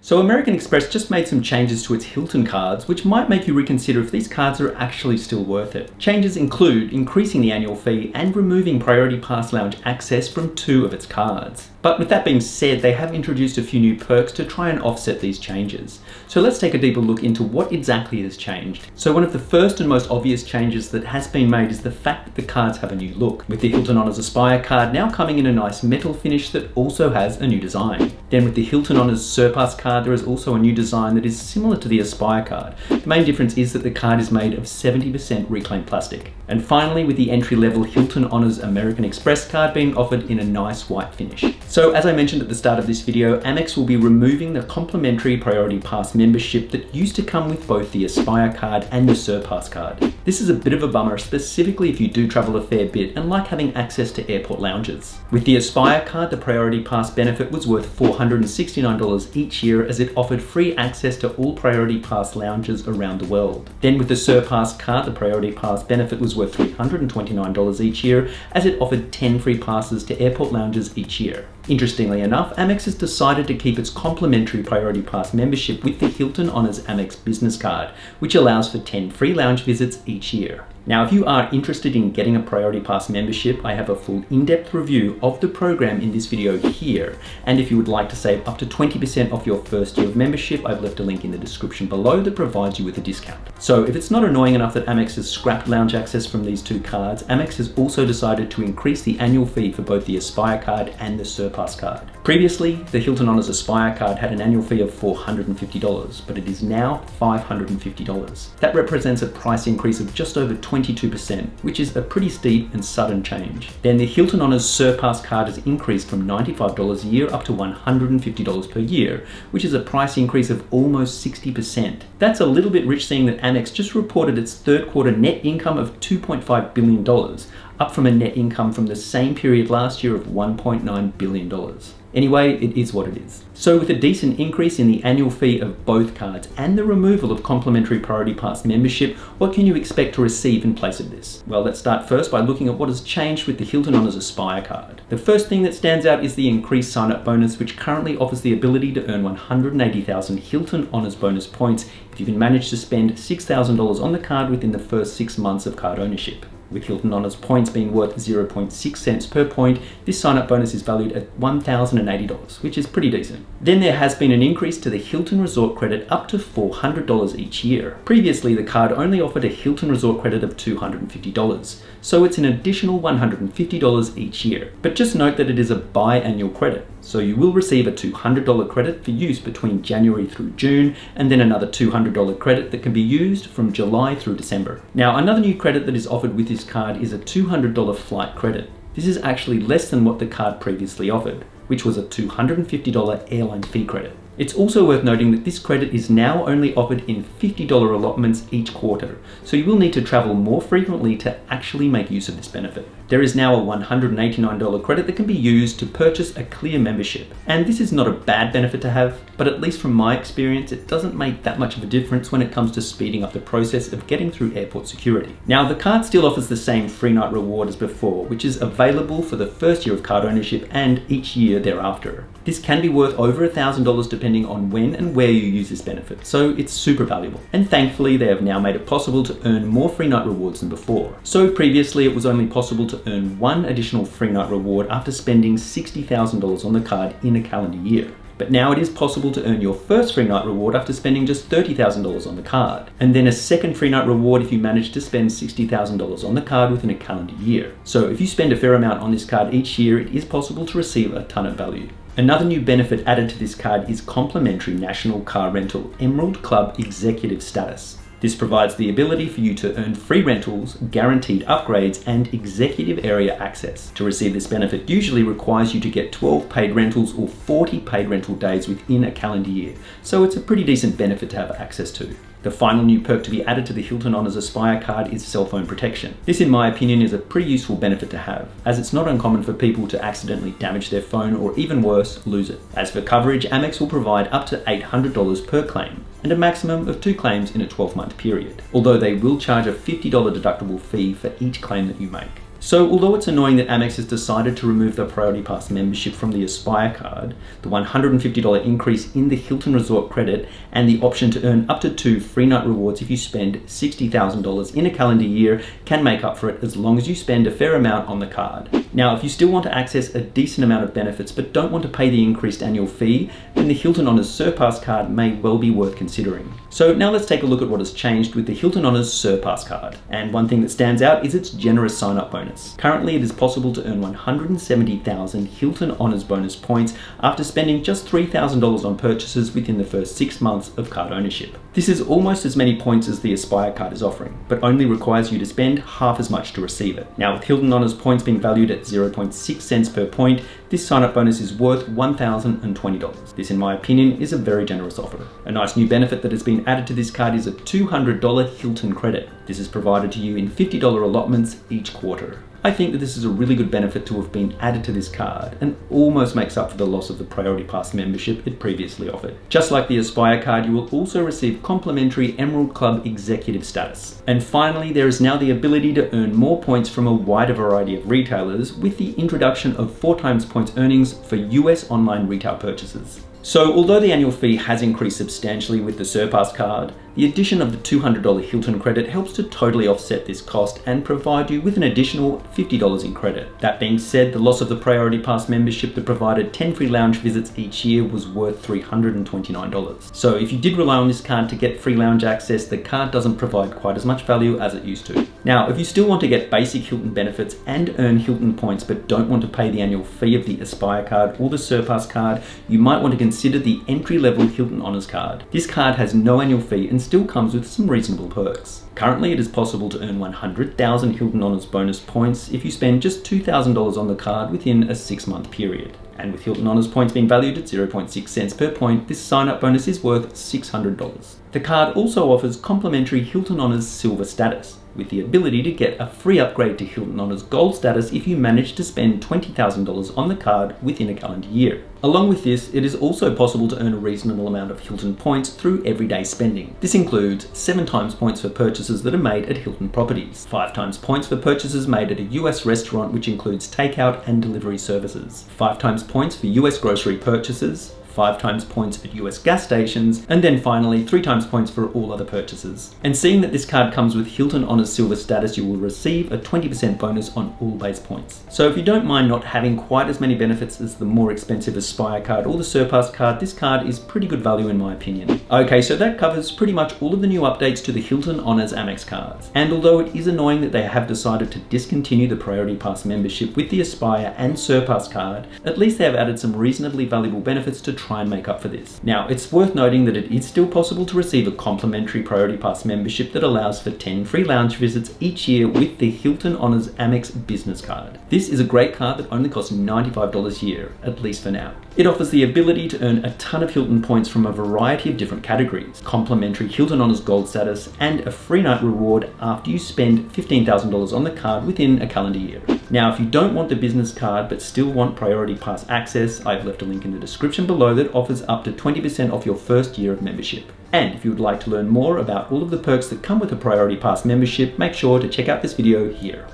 So American Express just made some changes to its Hilton Cards, which might make you reconsider if these cards are actually still worth it. Changes include increasing the annual fee and removing Priority Pass Lounge access from 2 of its cards. But with that being said, they have introduced a few new perks to try and offset these changes. So let's take a deeper look into what exactly has changed. So one of the first and most obvious changes that has been made is the fact that the cards have a new look, with the Hilton Honors Spire card now coming in a nice metal finish that also has a new design. Then with the Hilton Honors Surpass card, there is also a new design that is similar to the Spire card. The main difference is that the card is made of 70% reclaimed plastic. And finally, with the entry-level Hilton Honors American Express card being offered in a nice white finish. So as I mentioned at the start of this video, Amex will be removing the complimentary Priority Pass membership that used to come with both the Spire card and the Surpass card. This is a bit of a bummer, specifically if you do travel a fair bit and like having access to airport lounges. With the Spire card, the Priority Pass benefit was worth $469 each year, as it offered free access to all Priority Pass lounges around the world. Then with the Surpass card, the Priority Pass benefit was worth $329 each year, as it offered 10 free passes to airport lounges each year. Interestingly enough, Amex has decided to keep its complimentary Priority Pass membership with the Hilton Honors Amex Business Card, which allows for 10 free lounge visits each year. Now, if you are interested in getting a Priority Pass membership, I have a full in-depth review of the program in this video here. And if you would like to save up to 20% off your first year of membership, I've left a link in the description below that provides you with a discount. So if it's not annoying enough that Amex has scrapped lounge access from these 2 cards, Amex has also decided to increase the annual fee for both the Aspire card and the Surpass card. Previously, the Hilton Honors Aspire card had an annual fee of $450, but it is now $550. That represents a price increase of just over 22%, which is a pretty steep and sudden change. Then the Hilton Honors Surpass card has increased from $95 a year up to $150 per year, which is a price increase of almost 60%. That's a little bit rich, seeing that Amex just reported its third quarter net income of $2.5 billion, up from a net income from the same period last year of $1.9 billion. Anyway, it is what it is. So with a decent increase in the annual fee of both cards and the removal of complimentary Priority Pass membership, what can you expect to receive in place of this? Well, let's start first by looking at what has changed with the Hilton Honors Aspire card. The first thing that stands out is the increased sign-up bonus, which currently offers the ability to earn 180,000 Hilton Honors bonus points if you can manage to spend $6,000 on the card within the first 6 months of card ownership. With Hilton Honors points being worth 0.6 cents per point, this sign-up bonus is valued at $1,080, which is pretty decent. Then there has been an increase to the Hilton Resort credit up to $400 each year. Previously, the card only offered a Hilton Resort credit of $250, so it's an additional $150 each year. But just note that it is a biannual credit, so you will receive a $200 credit for use between January through June, and then another $200 credit that can be used from July through December. Now, another new credit that is offered with this card is a $200 flight credit. This is actually less than what the card previously offered, which was a $250 airline fee credit. It's also worth noting that this credit is now only offered in $50 allotments each quarter, so you will need to travel more frequently to actually make use of this benefit. There is now a $189 credit that can be used to purchase a clear membership. And this is not a bad benefit to have, but at least from my experience, it doesn't make that much of a difference when it comes to speeding up the process of getting through airport security. Now, the card still offers the same free night reward as before, which is available for the first year of card ownership and each year thereafter. This can be worth over $1,000 depending on when and where you use this benefit, so it's super valuable. And thankfully, they have now made it possible to earn more free night rewards than before. So previously, it was only possible to earn 1 additional free night reward after spending $60,000 on the card in a calendar year. But now it is possible to earn your first free night reward after spending just $30,000 on the card, and then a second free night reward if you manage to spend $60,000 on the card within a calendar year. So if you spend a fair amount on this card each year, it is possible to receive a ton of value. Another new benefit added to this card is complimentary national car rental Emerald Club executive status. This provides the ability for you to earn free rentals, guaranteed upgrades, and executive area access. To receive this benefit usually requires you to get 12 paid rentals or 40 paid rental days within a calendar year, so it's a pretty decent benefit to have access to. The final new perk to be added to the Hilton Honors Aspire card is cell phone protection. This, in my opinion, is a pretty useful benefit to have, as it's not uncommon for people to accidentally damage their phone or, even worse, lose it. As for coverage, Amex will provide up to $800 per claim and a maximum of 2 claims in a 12-month period, although they will charge a $50 deductible fee for each claim that you make. So although it's annoying that Amex has decided to remove the Priority Pass membership from the Aspire card, the $150 increase in the Hilton Resort credit, and the option to earn up to 2 free night rewards if you spend $60,000 in a calendar year can make up for it as long as you spend a fair amount on the card. Now, if you still want to access a decent amount of benefits but don't want to pay the increased annual fee, then the Hilton Honors Surpass card may well be worth considering. So now let's take a look at what has changed with the Hilton Honors Surpass card. And one thing that stands out is its generous sign-up bonus. Currently, it is possible to earn 170,000 Hilton Honors bonus points after spending just $3,000 on purchases within the first 6 months of card ownership. This is almost as many points as the Aspire card is offering, but only requires you to spend half as much to receive it. Now, with Hilton Honors points being valued at 0.6 cents per point, this sign-up bonus is worth $1,020. This, in my opinion, is a very generous offer. A nice new benefit that has been added to this card is a $200 Hilton credit. This is provided to you in $50 allotments each quarter. I think that this is a really good benefit to have been added to this card and almost makes up for the loss of the Priority Pass membership it previously offered. Just like the Aspire card, you will also receive complimentary Emerald Club executive status. And finally, there is now the ability to earn more points from a wider variety of retailers with the introduction of 4 times points earnings for US online retail purchases. So although the annual fee has increased substantially with the Surpass card, the addition of the $200 Hilton credit helps to totally offset this cost and provide you with an additional $50 in credit. That being said, the loss of the Priority Pass membership that provided 10 free lounge visits each year was worth $329. So if you did rely on this card to get free lounge access, the card doesn't provide quite as much value as it used to. Now, if you still want to get basic Hilton benefits and earn Hilton points but don't want to pay the annual fee of the Aspire card or the Surpass card, you might want to consider the entry-level Hilton Honors card. This card has no annual fee and still comes with some reasonable perks. Currently, it is possible to earn 100,000 Hilton Honors bonus points if you spend just $2,000 on the card within a 6-month period. And with Hilton Honors points being valued at 0.6 cents per point, this sign-up bonus is worth $600. The card also offers complimentary Hilton Honors Silver status, with the ability to get a free upgrade to Hilton Honors Gold status if you manage to spend $20,000 on the card within a calendar year. Along with this, it is also possible to earn a reasonable amount of Hilton points through everyday spending. This includes 7 times points for purchases that are made at Hilton properties, 5 times points for purchases made at a US restaurant which includes takeout and delivery services, 5 times points for US grocery purchases, 5 times points at US gas stations, and then finally 3 times points for all other purchases. And seeing that this card comes with Hilton Honors Silver status, you will receive a 20% bonus on all base points. So if you don't mind not having quite as many benefits as the more expensive Aspire card or the Surpass card, this card is pretty good value in my opinion. Okay, so that covers pretty much all of the new updates to the Hilton Honors Amex cards. And although it is annoying that they have decided to discontinue the Priority Pass membership with the Aspire and Surpass card, at least they have added some reasonably valuable benefits to try and make up for this. Now, it's worth noting that it is still possible to receive a complimentary Priority Pass membership that allows for 10 free lounge visits each year with the Hilton Honors Amex business card. This is a great card that only costs $95 a year, at least for now. It offers the ability to earn a ton of Hilton points from a variety of different categories, complimentary Hilton Honors Gold status, and a free night reward after you spend $15,000 on the card within a calendar year. Now, if you don't want the business card but still want Priority Pass access, I've left a link in the description below that offers up to 20% off your first year of membership. And if you would like to learn more about all of the perks that come with a Priority Pass membership, make sure to check out this video here.